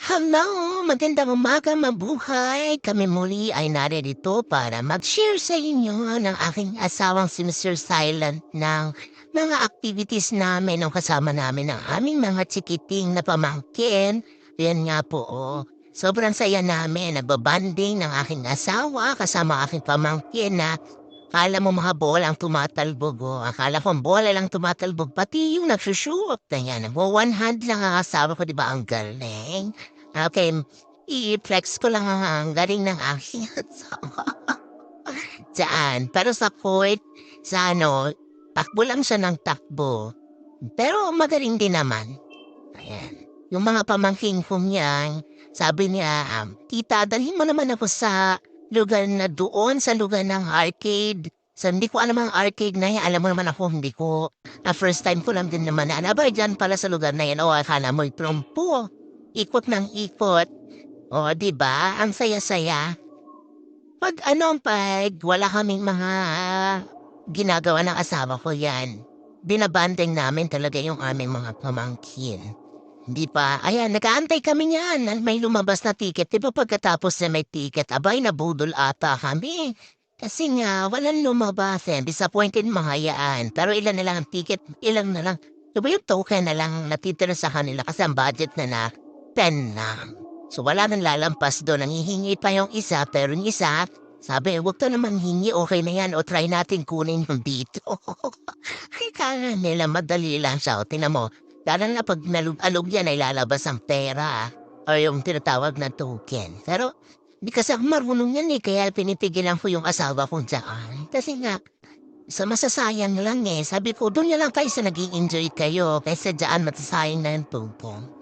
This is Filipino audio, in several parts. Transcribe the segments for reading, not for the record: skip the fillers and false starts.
Hello, magandang umaga, mabuhay. Kami muli ay narito para mag-share sa inyo ng aking asawang si Mr. Silent ng mga activities namin nung kasama namin ang aming mga chikiting na pamangkin. Yan nga po, sobrang saya namin. Nagbabanding ng aking asawa kasama aking pamangkin na akala mo mga bola ang tumatalbog, Akala ko bola lang tumatalbog, pati yung nagsushoot na yan. One hand lang ang asawa ko, di ba? Ang galing. Okay, i-flex ko lang ang galing ng aking asawa. Diyan. Pero sa court, sa takbo lang siya ng takbo. Pero magaling din naman. Ayan. Yung mga pamangking kong yan, sabi niya, tita, dalhin mo naman ako sa lugar na doon, sa lugar ng arcade. So, hindi ko alam ang arcade na yan. Alam mo naman ako, hindi ko, na first time ko lang din naman na, ba, dyan pala sa lugar na yan. O, akala mo'y trompo. Ikot ng ikot. O, di ba? Ang saya-saya. Pag wala kaming mga ginagawa ng asawa ko yan, binabanding namin talaga yung aming mga pamangkin. Di ba? Ayan, nag-aantay kami niyan. May lumabas na ticket. Di ba pagkatapos na may ticket, abay, nabudol ata kami. Kasi nga, walang lumabas eh. Disappointed mga yaan. Pero ilan na lang ang ticket, ilan na lang. Di ba yung token na lang natitira sa kanila kasi ang budget na 10 lang. So wala nang lalampas doon. Nangihingi pa yung isa, pero yung isa, sabi, huwag to naman hingi, okay na yan. O try natin kunin yung dito. Kaya nila, madali lang siya. O, tingnan mo, lalo na pag nalug-alog yan ay lalabas ang pera o yung tinatawag na token. Pero di kasi ako marunong yan kaya pinipigilan ko yung asawa kong dyan. Kasi nga, sa masasayang lang Sabi ko, doon na lang kayo sa nag-i-enjoy kayo kaysa dyan matasayang na yung tupong.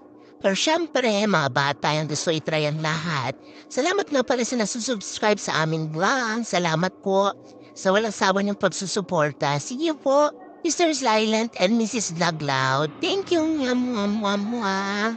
Pero syempre, mga bata yung gusto itry ang lahat. Salamat nga pala sa nasusubscribe sa aming vlog. Salamat po sa walang sawa niyong pagsusuporta. See you po, Mr. Silent and Mrs. Vlog Loud. Thank you, mwah, mwah, mwah, mwah.